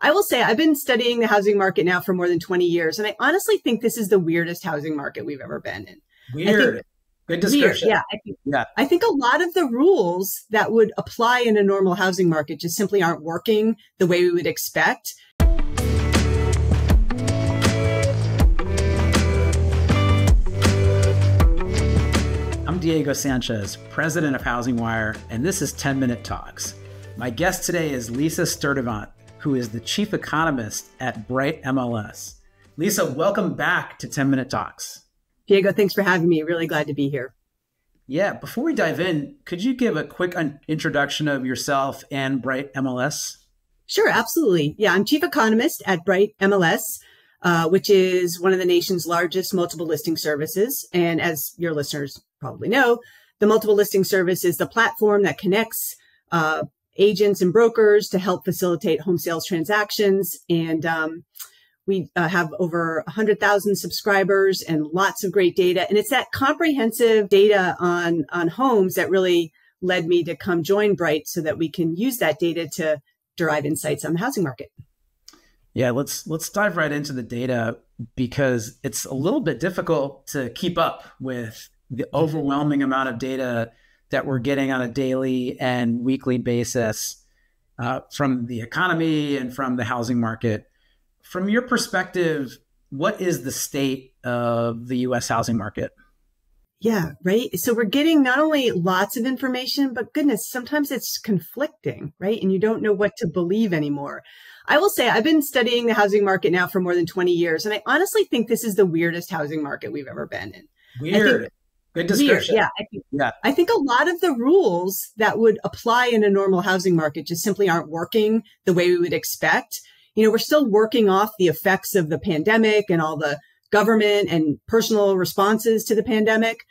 I will say I've been studying the housing market now for more than 20 years, and I honestly think this is the weirdest housing market we've ever been in. Weird. Good description. Weird, I think a lot of the rules that would apply in a normal housing market just simply aren't working the way we would expect. I'm Diego Sanchez, president of HousingWire, and this is 10-Minute Talks. My guest today is Lisa Sturtevant, who is the chief economist at BrightMLS. Lisa, welcome back to 10-Minute Talks. Diego, thanks for having me. Really glad to be here. Yeah, before we dive in, could you give a quick introduction of yourself and BrightMLS? Sure, absolutely. Yeah, I'm chief economist at BrightMLS, which is one of the nation's largest multiple listing services. And as your listeners probably know, the multiple listing service is the platform that connects agents and brokers to help facilitate home sales transactions. And we have over 100,000 subscribers and lots of great data. And it's that comprehensive data on homes that really led me to come join Bright so that we can use that data to derive insights on the housing market. Yeah, let's dive right into the data because it's a little bit difficult to keep up with the overwhelming amount of data that we're getting on a daily and weekly basis from the economy and from the housing market. From your perspective, what is the state of the U.S. housing market? Yeah, right. So we're getting not only lots of information, but goodness, sometimes it's conflicting, right? And you don't know what to believe anymore. I will say I've been studying the housing market now for more than 20 years, and I honestly think this is the weirdest housing market we've ever been in. Weird. Good description. Yeah, I think a lot of the rules that would apply in a normal housing market just simply aren't working the way we would expect. You know, we're still working off the effects of the pandemic and all the government and personal responses to the pandemic.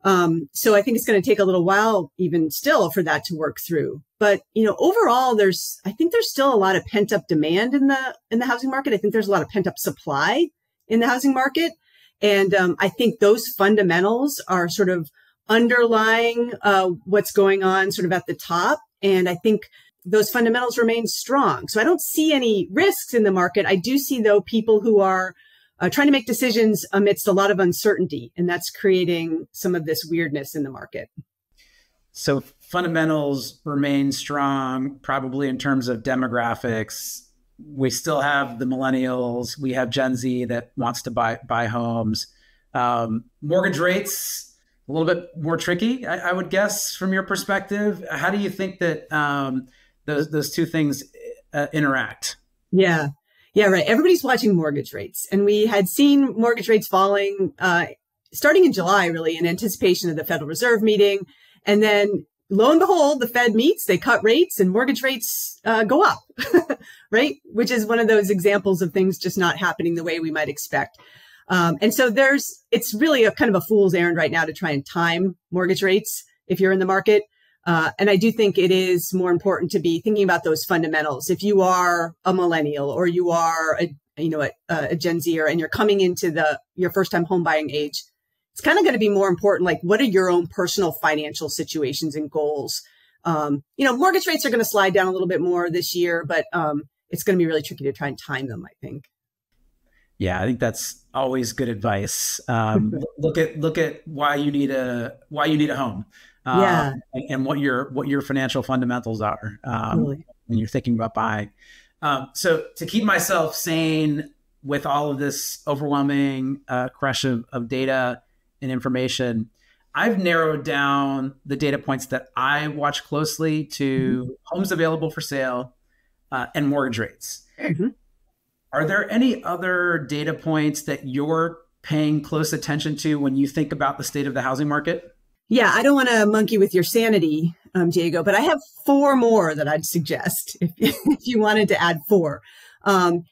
So I think it's going to take a little while even still for that to work through. But, you know, overall, I think there's still a lot of pent up demand in the housing market. I think there's a lot of pent up supply in the housing market. And I think those fundamentals are sort of underlying what's going on sort of at the top. And I think those fundamentals remain strong. So I don't see any risks in the market. I do see, though, people who are trying to make decisions amidst a lot of uncertainty, and that's creating some of this weirdness in the market. So fundamentals remain strong, probably in terms of demographics. We still have the millennials. We have Gen Z that wants to buy homes. Mortgage rates, a little bit more tricky, I would guess, from your perspective. How do you think that those two things interact? Yeah, right. Everybody's watching mortgage rates. And we had seen mortgage rates falling starting in July, really, in anticipation of the Federal Reserve meeting. And then lo and behold, the Fed meets, they cut rates and mortgage rates go up, right? Which is one of those examples of things just not happening the way we might expect. And so it's really a kind of a fool's errand right now to try and time mortgage rates if you're in the market. And I do think it is more important to be thinking about those fundamentals. If you are a millennial or you are a Gen Zer and you're coming into your first time home buying age, it's kind of going to be more important, like what are your own personal financial situations and goals? Mortgage rates are going to slide down a little bit more this year, but it's going to be really tricky to try and time them, I think. Yeah, I think that's always good advice. Look at why you need a home. And what your financial fundamentals are when you're thinking about buying. So to keep myself sane with all of this overwhelming crush of data and information, I've narrowed down the data points that I watch closely to homes available for sale and mortgage rates. Mm-hmm. Are there any other data points that you're paying close attention to when you think about the state of the housing market? Yeah, I don't want to monkey with your sanity, Diego, but I have 4 more that I'd suggest if you wanted to add 4. And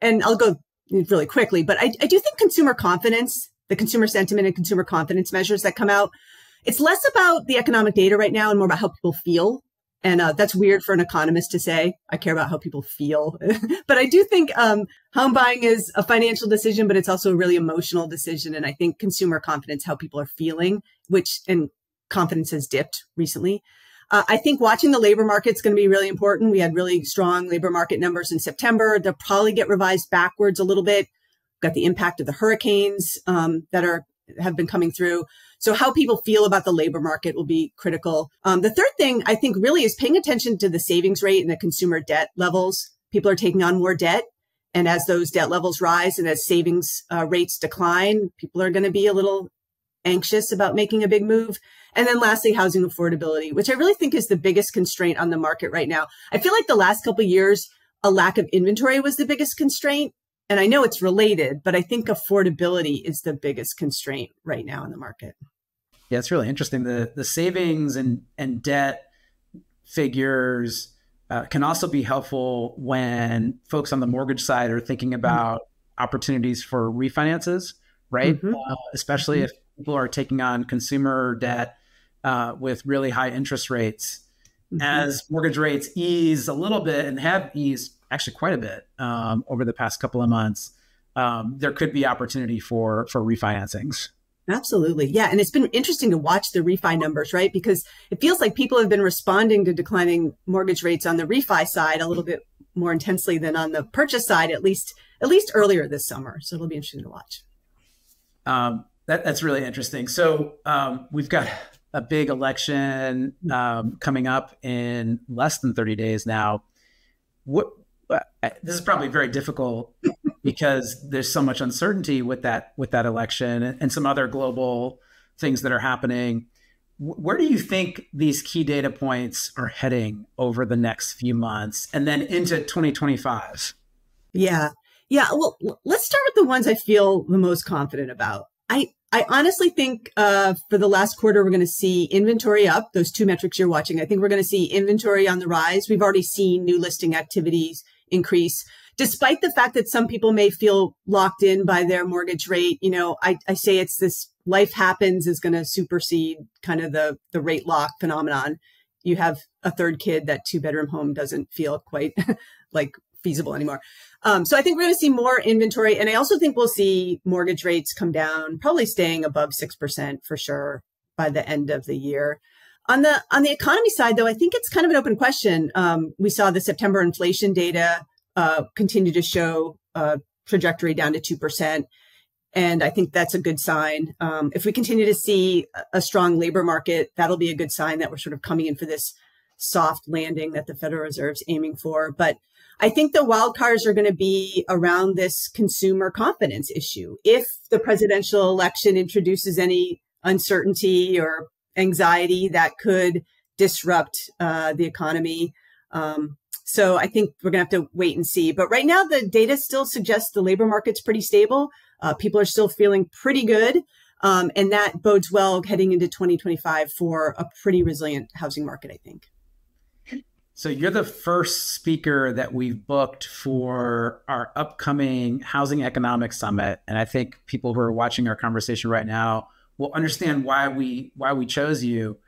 I'll go really quickly, but I do think consumer confidence, the consumer sentiment and consumer confidence measures that come out, it's less about the economic data right now and more about how people feel. And that's weird for an economist to say. I care about how people feel. But I do think home buying is a financial decision, but it's also a really emotional decision. And I think consumer confidence, how people are feeling, and confidence has dipped recently. I think watching the labor market is going to be really important. We had really strong labor market numbers in September. They'll probably get revised backwards a little bit. We've got the impact of the hurricanes that have been coming through. So how people feel about the labor market will be critical. The third thing I think really is paying attention to the savings rate and the consumer debt levels. People are taking on more debt. And as those debt levels rise and as savings rates decline, people are going to be a little anxious about making a big move. And then lastly, housing affordability, which I really think is the biggest constraint on the market right now. I feel like the last couple of years, a lack of inventory was the biggest constraint. And I know it's related, but I think affordability is the biggest constraint right now in the market. Yeah, it's really interesting. The savings and debt figures can also be helpful when folks on the mortgage side are thinking about opportunities for refinances, right? Especially if people are taking on consumer debt with really high interest rates. As mortgage rates ease a little bit and have eased actually quite a bit over the past couple of months, there could be opportunity for refinancings. Absolutely. Yeah. And it's been interesting to watch the refi numbers, right? Because it feels like people have been responding to declining mortgage rates on the refi side a little bit more intensely than on the purchase side, at least earlier this summer. So it'll be interesting to watch. That's really interesting. So we've got a big election coming up in less than 30 days now. This is probably very difficult because there's so much uncertainty with that election and some other global things that are happening. Where do you think these key data points are heading over the next few months and then into 2025? Yeah. Well, let's start with the ones I feel the most confident about. I honestly think for the last quarter, we're going to see inventory up, those two metrics you're watching. I think we're going to see inventory on the rise. We've already seen new listing activities increase, despite the fact that some people may feel locked in by their mortgage rate. You know, I say it's this life happens is going to supersede kind of the rate lock phenomenon. You have a third kid, that 2-bedroom home doesn't feel quite like feasible anymore. So I think we're going to see more inventory. And I also think we'll see mortgage rates come down, probably staying above 6% for sure by the end of the year. On the economy side, though, I think it's kind of an open question. We saw the September inflation data continue to show a trajectory down to 2%. And I think that's a good sign. If we continue to see a strong labor market, that'll be a good sign that we're sort of coming in for this soft landing that the Federal Reserve's aiming for. But I think the wild cards are going to be around this consumer confidence issue. If the presidential election introduces any uncertainty or anxiety, that could disrupt the economy. So I think we're going to have to wait and see. But right now, the data still suggests the labor market's pretty stable. People are still feeling pretty good. And that bodes well heading into 2025 for a pretty resilient housing market, I think. So you're the first speaker that we've booked for our upcoming Housing Economics Summit. And I think people who are watching our conversation right now will understand why we chose you.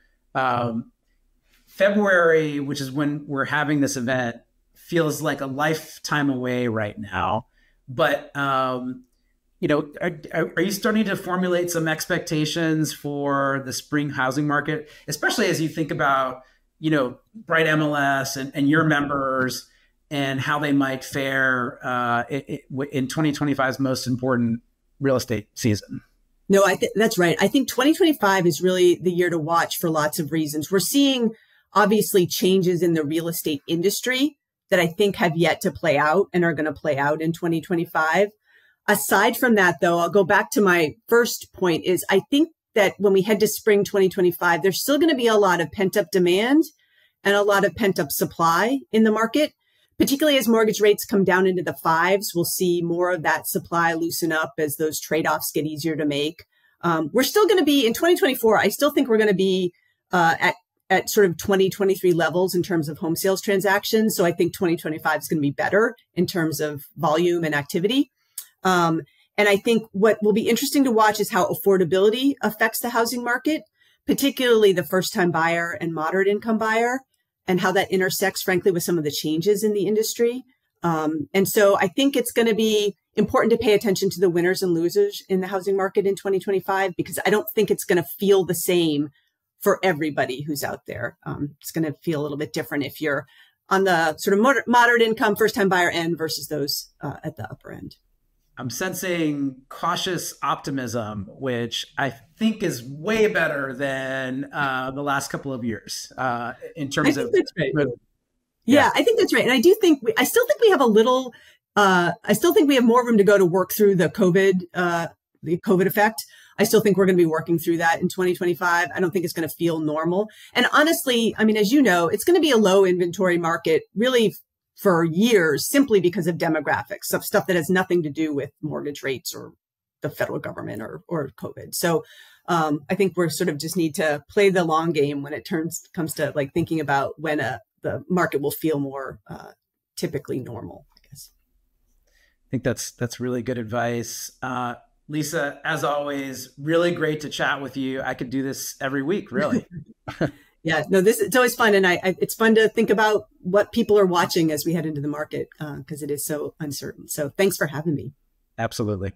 February, which is when we're having this event, feels like a lifetime away right now. But you know, are you starting to formulate some expectations for the spring housing market, especially as you think about, you know, BrightMLS and your members and how they might fare in 2025's most important real estate season? No, that's right. I think 2025 is really the year to watch for lots of reasons. We're seeing obviously changes in the real estate industry that I think have yet to play out and are going to play out in 2025. Aside from that, though, I'll go back to my first point is I think that when we head to spring 2025, there's still going to be a lot of pent-up demand and a lot of pent-up supply in the market, particularly as mortgage rates come down into the 5s. We'll see more of that supply loosen up as those trade-offs get easier to make. We're still going to be in 2024. I still think we're going to be at sort of 2023 levels in terms of home sales transactions. So I think 2025 is going to be better in terms of volume and activity. And I think what will be interesting to watch is how affordability affects the housing market, particularly the first-time buyer and moderate income buyer, and how that intersects, frankly, with some of the changes in the industry. And so I think it's going to be important to pay attention to the winners and losers in the housing market in 2025, because I don't think it's going to feel the same for everybody who's out there. It's going to feel a little bit different if you're on the sort of moderate income first time buyer end versus those at the upper end. I'm sensing cautious optimism, which I think is way better than the last couple of years in terms of. That's right. Yeah, I think that's right. And I do think I still think we have a little. I still think we have more room to go to work through the COVID effect. I still think we're going to be working through that in 2025. I don't think it's going to feel normal. And honestly, I mean, as you know, it's going to be a low inventory market really for years, simply because of demographics, stuff that has nothing to do with mortgage rates or the federal government or COVID. So I think we're sort of just need to play the long game when it comes to like thinking about when the market will feel more typically normal, I guess. I think that's really good advice. Lisa, as always, really great to chat with you. I could do this every week, really. Yeah, no, it's always fun. And it's fun to think about what people are watching as we head into the market because it is so uncertain. So thanks for having me. Absolutely.